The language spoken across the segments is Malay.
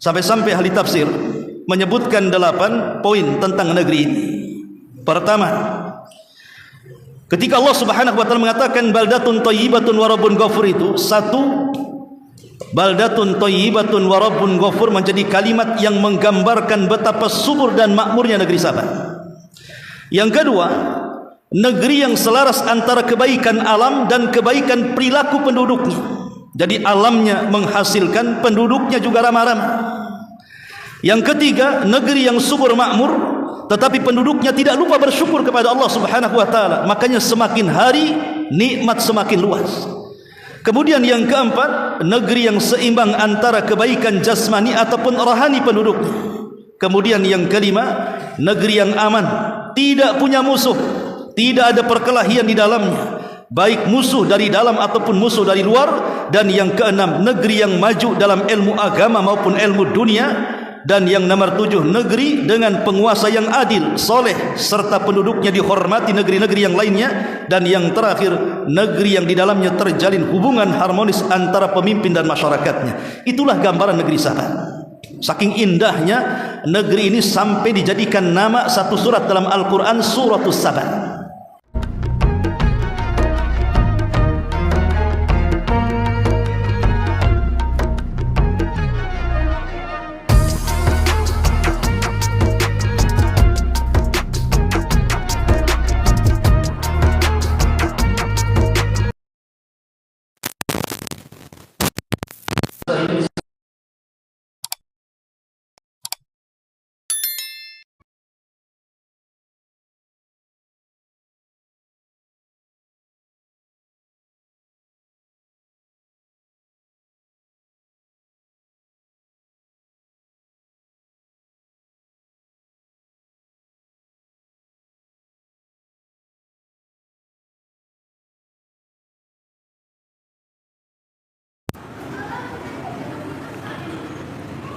Sampai-sampai ahli tafsir menyebutkan 8 poin tentang negeri ini. Pertama, ketika Allah Subhanahu wa taala mengatakan baldatun thayyibatun wa rabbun ghafur, itu satu, baldatun thayyibatun wa rabbun ghafur menjadi kalimat yang menggambarkan betapa subur dan makmurnya negeri Sabah. Yang kedua, negeri yang selaras antara kebaikan alam dan kebaikan perilaku penduduknya. Jadi alamnya menghasilkan, penduduknya juga ramah-ramah. Yang ketiga, negeri yang subur makmur, tetapi penduduknya tidak lupa bersyukur kepada Allah Subhanahu wa taala. Makanya semakin hari nikmat semakin luas. Kemudian yang keempat, negeri yang seimbang antara kebaikan jasmani ataupun rohani penduduknya. Kemudian yang kelima, negeri yang aman, tidak punya musuh, tidak ada perkelahian di dalamnya, baik musuh dari dalam ataupun musuh dari luar. Dan yang keenam, negeri yang maju dalam ilmu agama maupun ilmu dunia. Dan yang nomor 7, negeri dengan penguasa yang adil, soleh, serta penduduknya dihormati negeri-negeri yang lainnya. Dan yang terakhir, negeri yang di dalamnya terjalin hubungan harmonis antara pemimpin dan masyarakatnya. Itulah gambaran negeri Sabah. Saking indahnya negeri ini sampai dijadikan nama satu surat dalam Al-Quran, Suratul Sabah.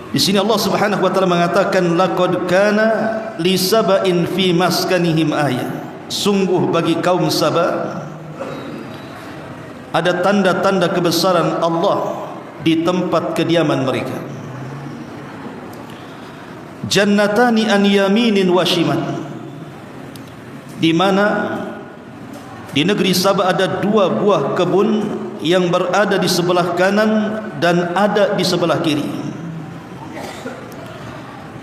Di sini Allah Subhanahu wa taala mengatakan laqad kana li saba'in fi maskanihim ayah. Sungguh bagi kaum Sabah ada tanda-tanda kebesaran Allah di tempat kediaman mereka. Jannatani an yaminin wa shimal, di mana di negeri Sabah ada 2 buah kebun yang berada di sebelah kanan dan ada di sebelah kiri.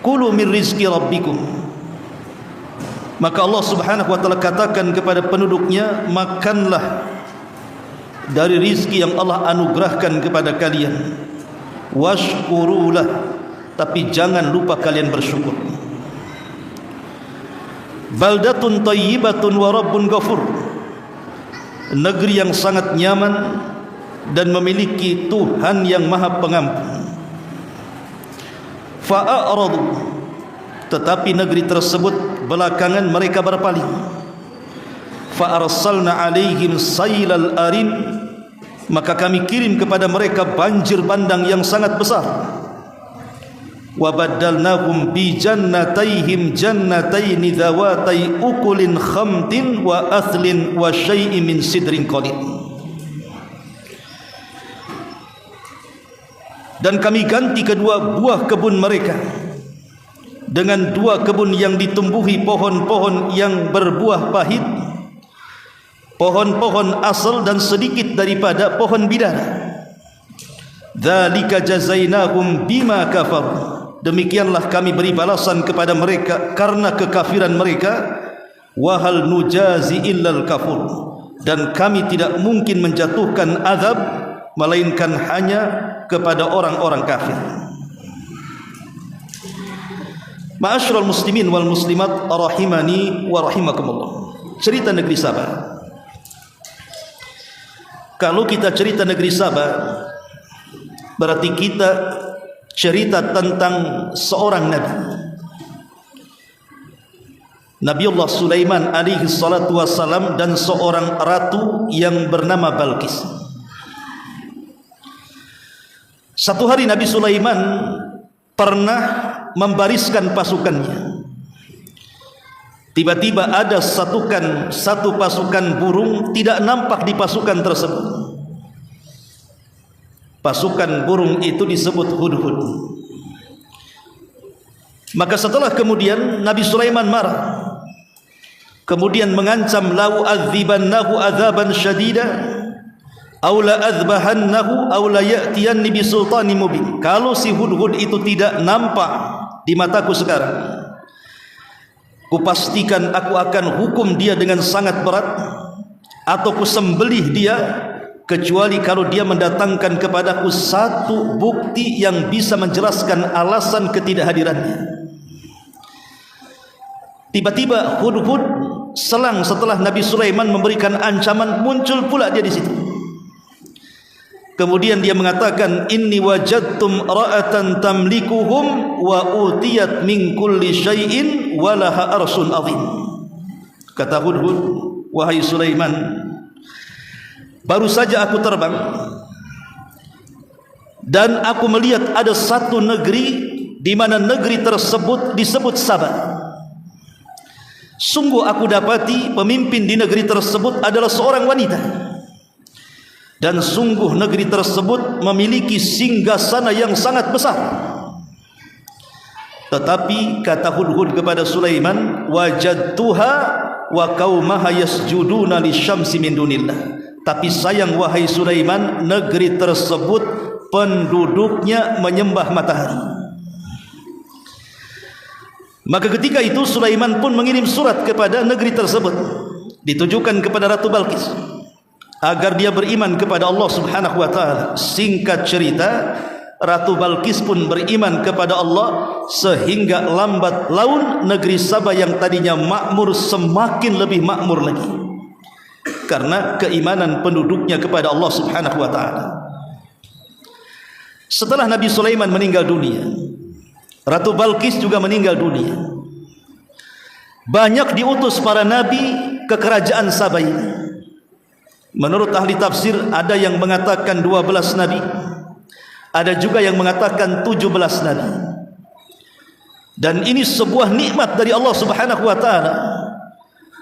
Kulu min rizki rabbikum, maka Allah Subhanahu wa taala katakan kepada penduduknya, makanlah dari rizki yang Allah anugerahkan kepada kalian. Washkurulah, tapi jangan lupa kalian bersyukur. Baldatun thayyibatun wa rabbun ghafur, negeri yang sangat nyaman dan memiliki Tuhan yang Maha Pengampun. Fa'aradu, tetapi negeri tersebut belakangan mereka berpaling. Fa'arsalna alaihim sailal arim, maka kami kirim kepada mereka banjir bandang yang sangat besar. Wa baddalnahum bi jannatayhim jannatayn dhawatai ukulin khamtin wa athlin wa syai'in min sidrin qalil. Dan kami ganti kedua buah kebun mereka dengan 2 kebun yang ditumbuhi pohon-pohon yang berbuah pahit, pohon-pohon asal dan sedikit daripada pohon bidara. Dzalika jazainahum bima kafaru, demikianlah kami beri balasan kepada mereka karena kekafiran mereka. Wa hal nujazi illal kafur, dan kami tidak mungkin menjatuhkan azab melainkan hanya kepada orang-orang kafir. Ma'asyiral muslimin wal muslimat rahimani wa rahimakumullah. Cerita negeri Sabah. Kalau kita cerita negeri Sabah, berarti kita cerita tentang seorang nabi, Nabiullah Sulaiman alaihi salatu wassalam, dan seorang ratu yang bernama Balqis. Satu hari Nabi Sulaiman pernah membariskan pasukannya. Tiba-tiba ada satu pasukan burung tidak nampak di pasukan tersebut. Pasukan burung itu disebut hudhud. Maka setelah kemudian Nabi Sulaiman marah, kemudian mengancam, lau adzibannahu adzaban syadida aw la adzbahannahu aw la ya'tiyanni bi sultanin mubin. Kalau si Hudhud itu tidak nampak di mataku sekarang, kupastikan aku akan hukum dia dengan sangat berat, atau kusembelih dia, kecuali kalau dia mendatangkan kepadaku satu bukti yang bisa menjelaskan alasan ketidakhadirannya. Tiba-tiba Hudhud selang setelah Nabi Sulaiman memberikan ancaman, muncul pula dia di situ. Kemudian dia mengatakan, inni wajadtum ra'atan tamlikuhum wa utiyat min kulli syai'in wa laha arsun azim. Kata Hudhud, wahai Sulaiman, baru saja aku terbang dan aku melihat ada satu negeri di mana negeri tersebut disebut Sabah. Sungguh aku dapati pemimpin di negeri tersebut adalah seorang wanita, dan sungguh negeri tersebut memiliki singgasana yang sangat besar. Tetapi kata Hudhud kepada Sulaiman, wajadtuha wa qaumaha yasjuduna lisyamsi min dunillah. Tapi sayang wahai Sulaiman, negeri tersebut penduduknya menyembah matahari. Maka ketika itu Sulaiman pun mengirim surat kepada negeri tersebut, ditujukan kepada Ratu Balqis, agar dia beriman kepada Allah Subhanahu wa taala. Singkat cerita, Ratu Balqis pun beriman kepada Allah, sehingga lambat laun negeri Sabah yang tadinya makmur semakin lebih makmur lagi, karena keimanan penduduknya kepada Allah Subhanahu wa taala. Setelah Nabi Sulaiman meninggal dunia, Ratu Balqis juga meninggal dunia. Banyak diutus para nabi ke kerajaan Sabah ini. Menurut ahli tafsir, ada yang mengatakan 12 nabi, ada juga yang mengatakan 17 nabi. Dan ini sebuah nikmat dari Allah Subhanahu wa taala,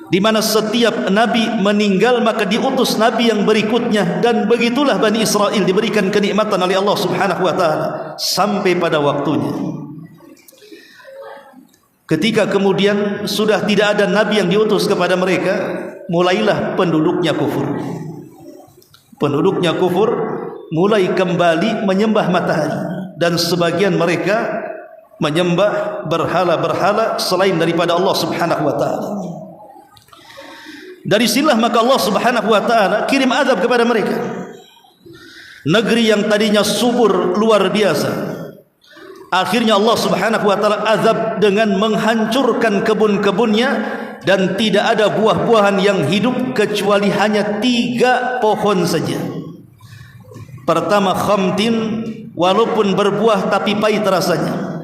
di mana setiap nabi meninggal maka diutus nabi yang berikutnya, dan begitulah Bani Israel diberikan kenikmatan oleh Allah Subhanahu wa taala sampai pada waktunya. Ketika kemudian sudah tidak ada nabi yang diutus kepada mereka, mulailah penduduknya kufur. Penduduknya kufur mulai kembali menyembah matahari, dan sebagian mereka menyembah berhala-berhala selain daripada Allah Subhanahu wa taala. Dari sinilah maka Allah Subhanahu wa taala kirim azab kepada mereka. Negeri yang tadinya subur luar biasa, akhirnya Allah Subhanahu wa taala azab dengan menghancurkan kebun-kebunnya, dan tidak ada buah-buahan yang hidup kecuali hanya 3 pohon saja. Pertama khamtin, walaupun berbuah tapi pahit rasanya.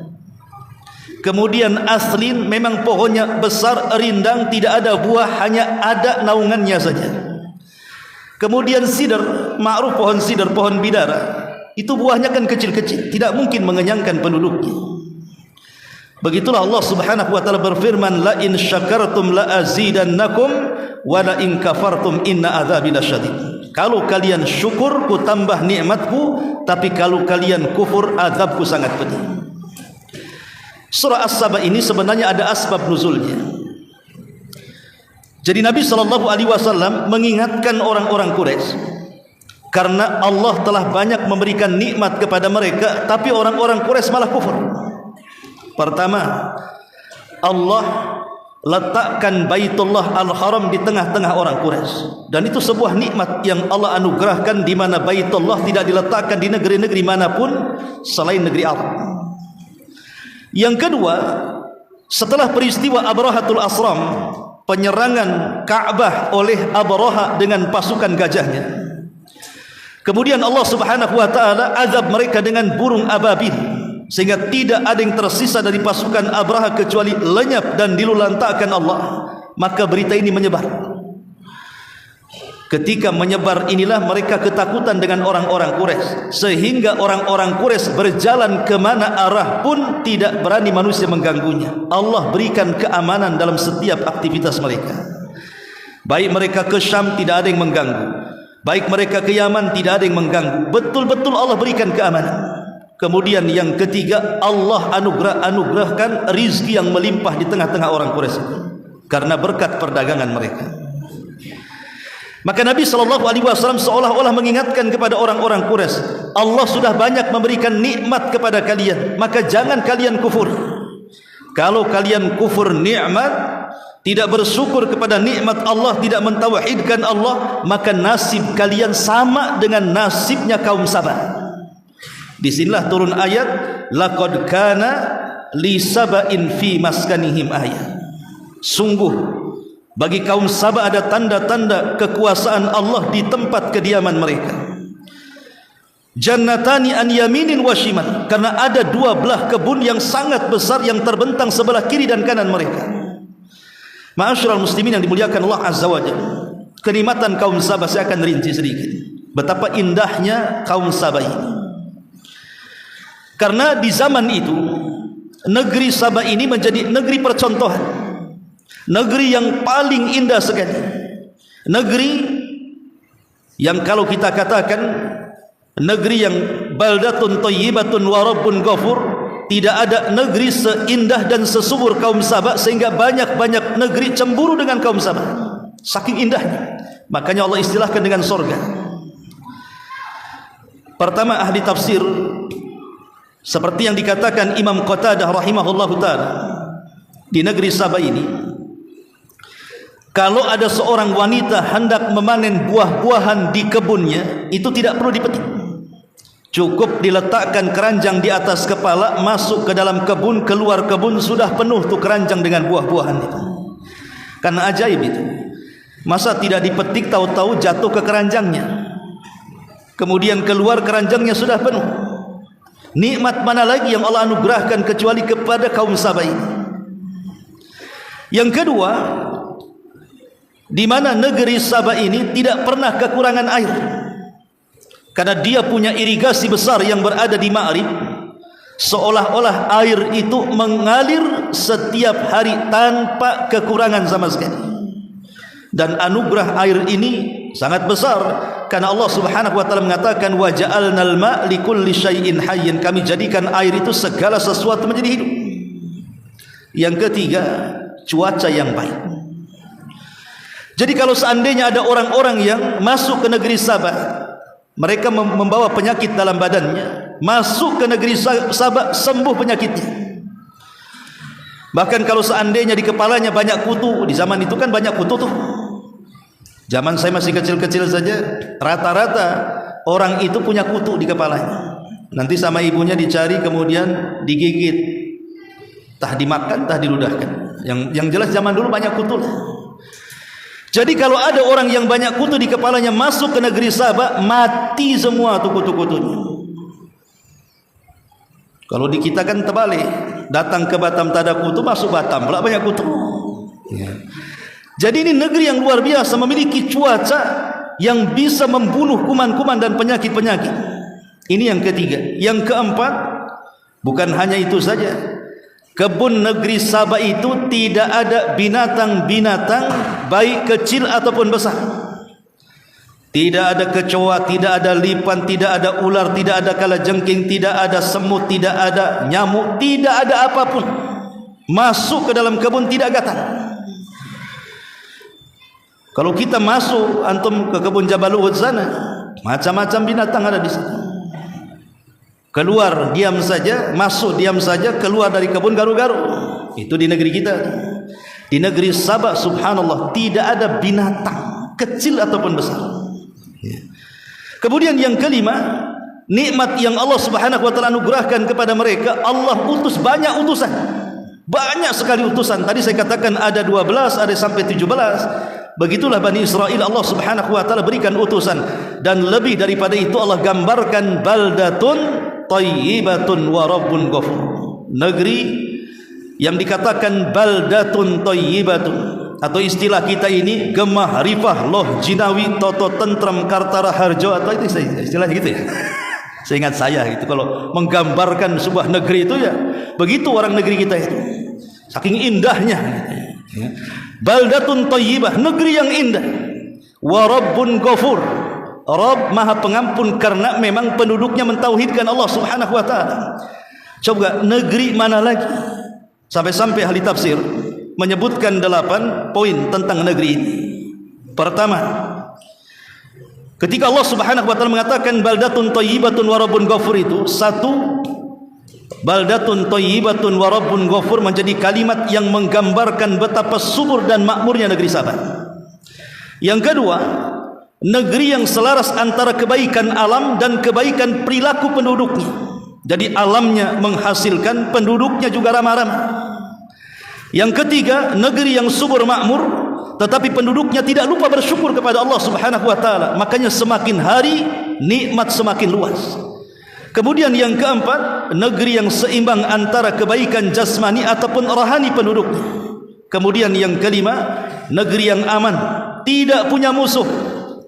Kemudian aslin, memang pohonnya besar, rindang, tidak ada buah, hanya ada naungannya saja. Kemudian sidr, ma'ruf pohon sidr, pohon bidara, itu buahnya kan kecil-kecil, tidak mungkin mengenyangkan penduduknya. Begitulah Allah Subhanahu wa taala berfirman, la in syakartum la azidannakum wa la in kafartum inna adzabi lasyadid. Kalau kalian syukur, ku tambah nikmatku, tapi kalau kalian kufur, azabku sangat pedih. Surah As-Saba ini sebenarnya ada asbab nuzulnya. Jadi Nabi SAW mengingatkan orang-orang Quraisy, karena Allah telah banyak memberikan nikmat kepada mereka, tapi orang-orang Quraisy malah kufur. Pertama, Allah letakkan Baitullah Al-Haram di tengah-tengah orang Quraisy, dan itu sebuah nikmat yang Allah anugerahkan, di mana Baitullah tidak diletakkan di negeri-negeri manapun selain negeri Arab. Yang kedua, setelah peristiwa Abrahatul Asram, penyerangan Ka'bah oleh Abraha dengan pasukan gajahnya, kemudian Allah Subhanahu wa taala azab mereka dengan burung ababil, sehingga tidak ada yang tersisa dari pasukan Abraha kecuali lenyap dan dilulantakkan Allah. Maka berita ini menyebar. Ketika menyebar inilah mereka ketakutan dengan orang-orang Quraisy, sehingga orang-orang Quraisy berjalan kemana arah pun tidak berani manusia mengganggunya. Allah berikan keamanan dalam setiap aktivitas mereka. Baik mereka ke Syam, tidak ada yang mengganggu. Baik mereka ke Yaman, tidak ada yang mengganggu. Betul-betul Allah berikan keamanan. Kemudian yang ketiga, Allah anugerahkan rizki yang melimpah di tengah-tengah orang Quraisy karena berkat perdagangan mereka. Maka Nabi SAW seolah-olah mengingatkan kepada orang-orang Quraisy, Allah sudah banyak memberikan nikmat kepada kalian, maka jangan kalian kufur. Kalau kalian kufur nikmat, tidak bersyukur kepada nikmat Allah, tidak mentauhidkan Allah, maka nasib kalian sama dengan nasibnya kaum Sabah. Disinilah turun ayat, laqad kana li saba'in fi maskanihim ayat. Sungguh bagi kaum Sabah ada tanda-tanda kekuasaan Allah di tempat kediaman mereka. Jannatani an yaminin wa shimal, karena ada dua belah kebun yang sangat besar yang terbentang sebelah kiri dan kanan mereka. Ma'asyiral muslimin yang dimuliakan Allah Azza wa Jalla, kenikmatan kaum Sabah saya akan rinci sedikit. Betapa indahnya kaum Sabah ini. Karena di zaman itu negeri Sabah ini menjadi negeri percontohan, negeri yang paling indah sekali, negeri yang kalau kita katakan negeri yang baldatun thayyibatun wa rabbun ghafur, tidak ada negeri seindah dan sesubur kaum Sabah sehingga banyak-banyak negeri cemburu dengan kaum Sabah, saking indahnya. Makanya Allah istilahkan dengan sorga. Pertama, ahli tafsir seperti yang dikatakan Imam Qatadah rahimahullahu ta'ala, di negeri Sabah ini, kalau ada seorang wanita hendak memanen buah-buahan di kebunnya, itu tidak perlu dipetik, cukup diletakkan keranjang di atas kepala, masuk ke dalam kebun, keluar kebun sudah penuh tuh keranjang dengan buah-buahan itu. Karena ajaib itu. Masa tidak dipetik, tahu-tahu jatuh ke keranjangnya, kemudian keluar keranjangnya sudah penuh. Nikmat mana lagi yang Allah anugerahkan kecuali kepada kaum Sabah ini. Yang kedua, di mana negeri Sabah ini tidak pernah kekurangan air, karena dia punya irigasi besar yang berada di Ma'rib, seolah-olah air itu mengalir setiap hari tanpa kekurangan sama sekali. Dan anugerah air ini sangat besar, karena Allah Subhanahu wa taala mengatakan wa ja'alnal ma' likulli syai'in hayyin, kami jadikan air itu segala sesuatu menjadi hidup. Yang ketiga, cuaca yang baik. Jadi kalau seandainya ada orang-orang yang masuk ke negeri Sabah, mereka membawa penyakit dalam badannya, masuk ke negeri Sabah sembuh penyakitnya. Bahkan kalau seandainya di kepalanya banyak kutu, di zaman itu kan banyak kutu tuh. Zaman saya masih kecil-kecil saja, rata-rata orang itu punya kutu di kepalanya. Nanti sama ibunya dicari, kemudian digigit, tah dimakan, tah diludahkan. Yang jelas zaman dulu banyak kutu. Jadi kalau ada orang yang banyak kutu di kepalanya masuk ke negeri Sabah, mati semua tuh kutu-kutunya. Kalau di kita kan terbalik, datang ke Batam tak ada kutu, masuk Batam pula banyak kutu. Ya. Jadi ini negeri yang luar biasa, memiliki cuaca yang bisa membunuh kuman-kuman dan penyakit-penyakit. Ini yang ketiga. Yang keempat, bukan hanya itu saja, kebun negeri Sabah itu tidak ada binatang-binatang baik kecil ataupun besar. Tidak ada kecoa, tidak ada lipan, tidak ada ular, tidak ada kalajengking, tidak ada semut, tidak ada nyamuk, tidak ada apapun masuk ke dalam kebun tidak gatal. Kalau kita masuk antum ke kebun Jabal Uhud sana, macam-macam binatang ada di sana. Keluar diam saja, masuk diam saja, keluar dari kebun garu-garu. Itu di negeri kita. Di negeri Sabah subhanallah tidak ada binatang kecil ataupun besar. Kemudian yang kelima, nikmat yang Allah Subhanahu wa taala anugerahkan kepada mereka, Allah utus banyak utusan. Banyak sekali utusan. Tadi saya katakan ada 12, ada sampai 17. Begitulah Bani Israel, Allah Subhanahu wa taala berikan utusan, dan lebih daripada itu Allah gambarkan baldatun thayyibatun wa rabbun ghafur. Negeri yang dikatakan baldatun thayyibatun, atau istilah kita ini gemah rifah loh jinawi toto tentrem kartara harjo, atau itu istilahnya gitu ya. Seingat saya itu kalau menggambarkan sebuah negeri itu ya begitu orang negeri kita itu, saking indahnya ya. Baldatun thayyibah, negeri yang indah, wa rabbun ghafur, Rabb Maha Pengampun karena memang penduduknya mentauhidkan Allah Subhanahu wa taala. Coba negeri mana lagi? Sampai-sampai ahli tafsir menyebutkan 8 poin tentang negeri ini. Pertama, ketika Allah Subhanahu wa taala mengatakan baldatun thayyibatun wa rabbun ghafur, itu satu, baldatun thayyibatun wa rabbun ghafur menjadi kalimat yang menggambarkan betapa subur dan makmurnya negeri Sabah. Yang kedua, negeri yang selaras antara kebaikan alam dan kebaikan perilaku penduduknya. Jadi alamnya menghasilkan, penduduknya juga ramah-ramah. Yang ketiga, negeri yang subur makmur, tetapi penduduknya tidak lupa bersyukur kepada Allah Subhanahu wa taala. Makanya semakin hari nikmat semakin luas. Kemudian yang keempat, negeri yang seimbang antara kebaikan jasmani ataupun rohani penduduknya. Kemudian yang kelima, negeri yang aman, tidak punya musuh,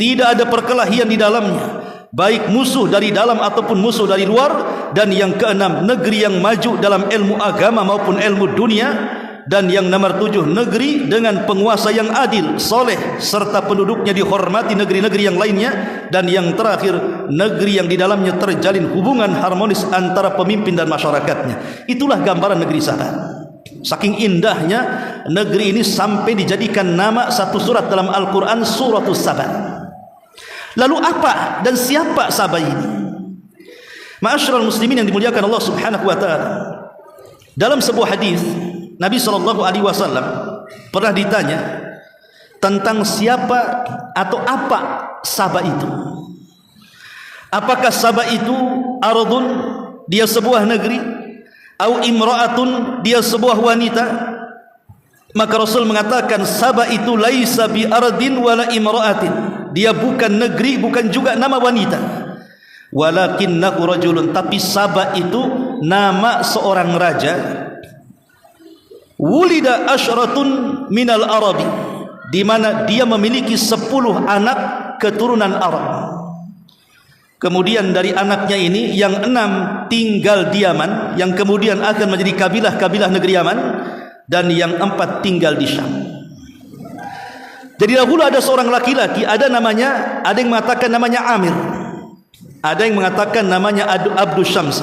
tidak ada perkelahian di dalamnya, baik musuh dari dalam ataupun musuh dari luar. Dan yang keenam, negeri yang maju dalam ilmu agama maupun ilmu dunia. Dan yang nomor 7, negeri dengan penguasa yang adil, soleh, serta penduduknya dihormati negeri-negeri yang lainnya. Dan yang terakhir, negeri yang di dalamnya terjalin hubungan harmonis antara pemimpin dan masyarakatnya. Itulah gambaran negeri Sabah. Saking indahnya negeri ini sampai dijadikan nama satu surat dalam Al-Quran, Suratul Sabah. Lalu apa dan siapa Sabah ini? Ma'asyiral muslimin yang dimuliakan Allah Subhanahu wa taala, dalam sebuah hadis Nabi SAW pernah ditanya tentang siapa atau apa Sabah itu. Apakah Sabah itu ardun, dia sebuah negeri, atau imra'atun, dia sebuah wanita? Maka Rasul mengatakan Sabah itu laisa bi ardin wala imra'atin, dia bukan negeri, bukan juga nama wanita. Walakinnahu rajulun, tapi Sabah itu nama seorang raja. Wulida asyratun minal arabi, di mana dia memiliki 10 anak keturunan Arab. Kemudian dari anaknya ini yang 6 tinggal di Yaman, yang kemudian akan menjadi kabilah-kabilah negeri Yaman, dan yang 4 tinggal di Syam. Jadi dahulu ada seorang laki-laki, ada yang mengatakan namanya Amir, ada yang mengatakan namanya Abdus Syams.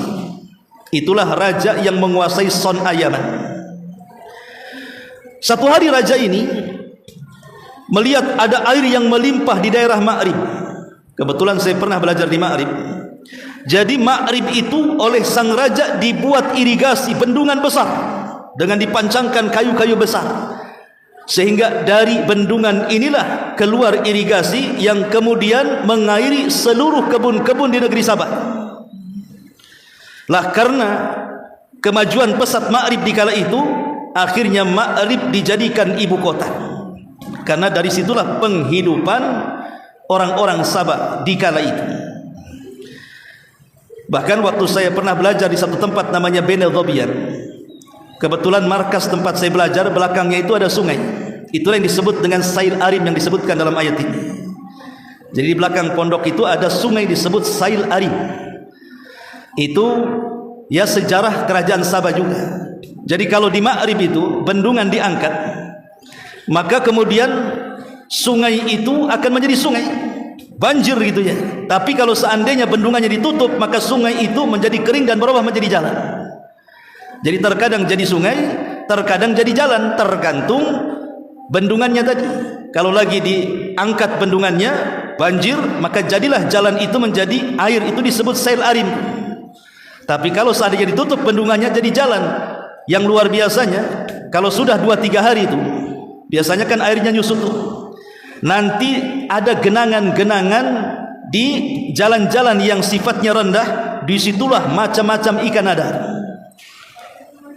Itulah raja yang menguasai Son'a Yaman. Satu hari raja ini melihat ada air yang melimpah di daerah Ma'rib. Kebetulan saya pernah belajar di Ma'rib. Jadi Ma'rib itu oleh sang raja dibuat irigasi, bendungan besar dengan dipancangkan kayu-kayu besar, sehingga dari bendungan inilah keluar irigasi yang kemudian mengairi seluruh kebun-kebun di negeri Sabah. Lah karena kemajuan pesat Ma'rib di kala itu, akhirnya Ma'rib dijadikan ibu kota. Karena dari situlah penghidupan orang-orang Sabah di kala itu. Bahkan waktu saya pernah belajar di satu tempat namanya Bene Dhobian, kebetulan markas tempat saya belajar belakangnya itu ada sungai. Itulah yang disebut dengan Sail Arim yang disebutkan dalam ayat ini. Jadi di belakang pondok itu ada sungai disebut Sail Arim. Itu ya sejarah kerajaan Sabah juga. Jadi kalau di Ma'rib itu bendungan diangkat, maka kemudian sungai itu akan menjadi sungai, banjir gitu ya. Tapi kalau seandainya bendungannya ditutup, maka sungai itu menjadi kering dan berubah menjadi jalan. Jadi terkadang jadi sungai, terkadang jadi jalan, tergantung bendungannya tadi. Kalau lagi diangkat bendungannya, banjir, maka jadilah jalan itu menjadi air, itu disebut Sail Arim. Tapi kalau seandainya ditutup bendungannya, jadi jalan. Yang luar biasanya, kalau sudah 2-3 hari itu, biasanya kan airnya nyusut tuh. Nanti ada genangan-genangan di jalan-jalan yang sifatnya rendah, disitulah macam-macam ikan ada.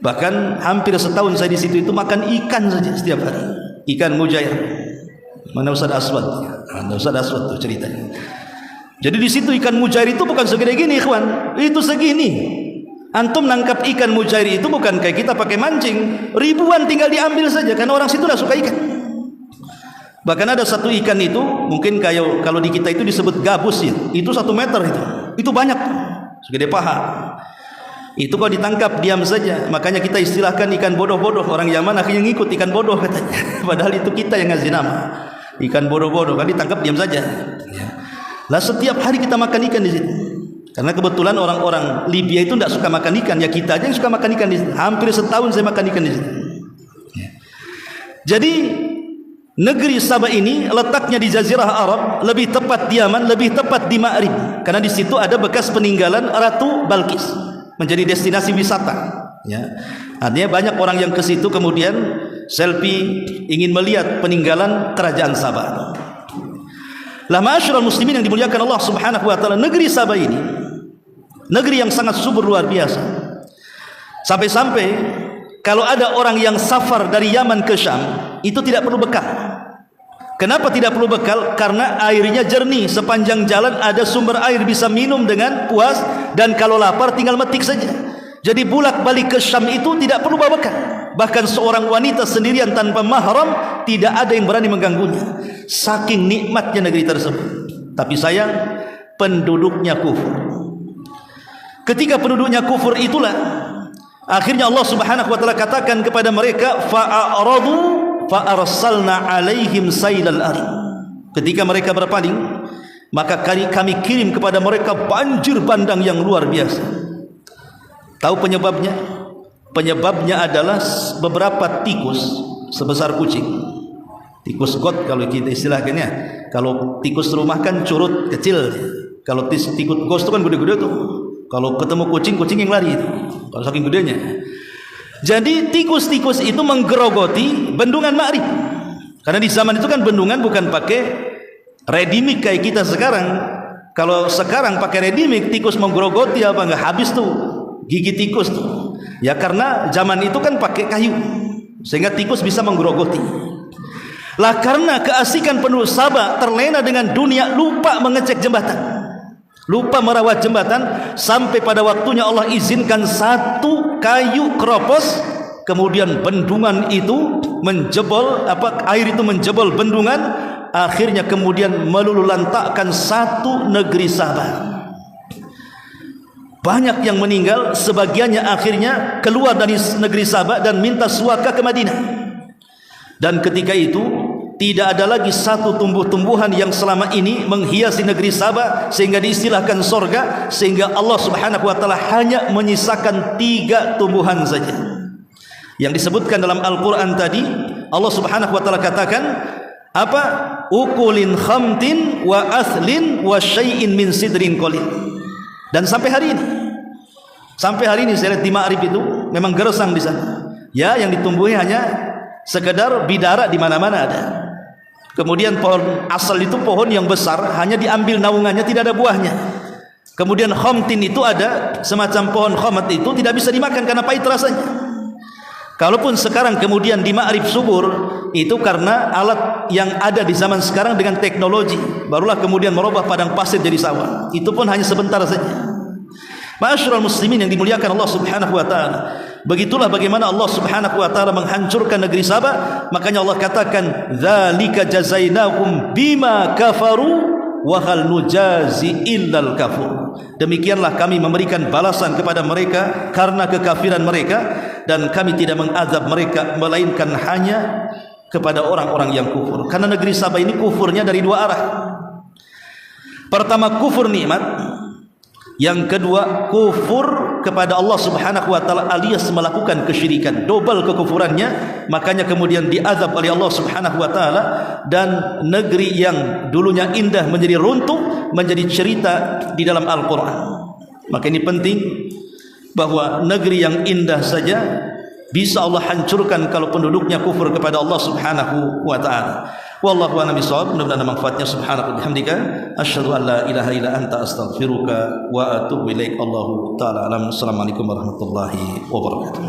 Bahkan hampir setahun saya di situ itu makan ikan saja setiap hari. Ikan mujair. Mana Ustaz Aswad? Mana Ustaz Aswad tuh ceritanya. Jadi di situ ikan mujair itu bukan segede gini, ikhwan. Itu segini. Antum nangkap ikan mujair itu bukan kayak kita pakai mancing, ribuan tinggal diambil saja karena orang situ dah suka ikan. Bahkan ada satu ikan itu mungkin kayak kalau di kita itu disebut gabus ya, itu 1 meter itu banyak, segede paha. Itu kalau ditangkap diam saja, makanya kita istilahkan ikan bodoh-bodoh. Orang Yaman akhirnya ngikut ikan bodoh katanya, padahal itu kita yang ngasih nama ikan bodoh-bodoh, kan ditangkap diam saja. Lah setiap hari kita makan ikan di situ. Karena kebetulan orang-orang Libya itu tidak suka makan ikan, ya kita aja yang suka makan ikan di situ. Hampir setahun saya makan ikan di situ. Jadi negeri Sabah ini letaknya di Jazirah Arab, lebih tepat di Yaman, lebih tepat di Ma'rib. Karena di situ ada bekas peninggalan Ratu Balkis, menjadi destinasi wisata. Ya, artinya banyak orang yang ke situ kemudian selfie ingin melihat peninggalan kerajaan Sabah. Lah ma'asyiral muslimin yang dimuliakan Allah Subhanahu wa taala, negeri Sabah ini negeri yang sangat subur luar biasa. Sampai-sampai kalau ada orang yang safar dari Yaman ke Syam, itu tidak perlu bekal. Kenapa tidak perlu bekal? Karena airnya jernih, sepanjang jalan ada sumber air bisa minum dengan puas, dan kalau lapar tinggal metik saja. Jadi bulak balik ke Syam itu tidak perlu bawa bekal. Bahkan seorang wanita sendirian tanpa mahram tidak ada yang berani mengganggunya. Saking nikmatnya negeri tersebut. Tapi sayang, penduduknya kufur. Ketika penduduknya kufur itulah akhirnya Allah Subhanahu wa taala katakan kepada mereka, fa'aradu fa'arsalna 'alaihim sailal arim. Ketika mereka berpaling, maka kami kirim kepada mereka banjir bandang yang luar biasa. Tahu penyebabnya? Penyebabnya adalah beberapa tikus sebesar kucing. Tikus got kalau kita istilahkannya. Kalau tikus rumah kan curut kecil. Kalau tikus gos itu kan gede-gede tuh. Kalau ketemu kucing yang lari itu. Kalau saking gedenya. Jadi tikus-tikus itu menggerogoti bendungan Ma'rib. Karena di zaman itu kan bendungan bukan pakai ready mix kayak kita sekarang. Kalau sekarang pakai ready mix, tikus menggerogoti apa enggak habis tuh gigi tikus tuh. Ya karena zaman itu kan pakai kayu, sehingga tikus bisa menggerogoti. Lah karena keasikan penduduk Sabah terlena dengan dunia, lupa mengecek jembatan, lupa merawat jembatan, sampai pada waktunya Allah izinkan satu kayu keropos, kemudian bendungan itu menjebol, air itu menjebol bendungan, akhirnya kemudian melululantakkan satu negeri Sabah. Banyak yang meninggal, sebagiannya akhirnya keluar dari negeri Sabah dan minta suaka ke Madinah. Dan ketika itu tidak ada lagi satu tumbuh-tumbuhan yang selama ini menghiasi negeri Sabah sehingga diistilahkan sorga, sehingga Allah Subhanahu wa taala hanya menyisakan 3 tumbuhan saja. Yang disebutkan dalam Al-Qur'an tadi, Allah Subhanahu wa taala katakan apa? Ukulin khamtin wa athlin wa syai'in min sidrin qalil. Dan sampai hari ini saya lihat di Ma'rib itu memang gersang di sana. Ya, yang ditumbuhi hanya sekedar bidara, di mana-mana ada. Kemudian pohon asal itu pohon yang besar, hanya diambil naungannya, tidak ada buahnya. Kemudian khamtin itu ada semacam pohon khamat, itu tidak bisa dimakan karena pahit rasanya. Kalaupun sekarang kemudian di Ma'rib subur, itu karena alat yang ada di zaman sekarang dengan teknologi, barulah kemudian merubah padang pasir jadi sawah. Itu pun hanya sebentar saja. Ma'asyiral muslimin yang dimuliakan Allah Subhanahu wa taala, begitulah bagaimana Allah Subhanahu wa taala menghancurkan negeri Sabah. Makanya Allah katakan, dzalika jazainahum bima kafaru wa hal nujazi illal kafur. Demikianlah kami memberikan balasan kepada mereka karena kekafiran mereka, dan kami tidak mengazab mereka melainkan hanya kepada orang-orang yang kufur. Karena negeri Sabah ini kufurnya dari 2 arah. Pertama, kufur nikmat. Yang kedua, kufur kepada Allah Subhanahu wa taala alias melakukan kesyirikan, double kekufurannya. Makanya kemudian diazab oleh Allah Subhanahu wa taala, dan negeri yang dulunya indah menjadi runtuh, menjadi cerita di dalam Al-Qur'an. Maka ini penting, bahwa negeri yang indah saja bisa Allah hancurkan kalau penduduknya kufur kepada Allah Subhanahu wa taala. Wallahu a'lam bishawab. Mudah-mudahan manfaatnya. Subhanaka bihamdika asyhadu an la ilaha illa anta astaghfiruka wa atubu ilaik. Allahu taala alam. Assalamualaikum warahmatullahi wabarakatuh.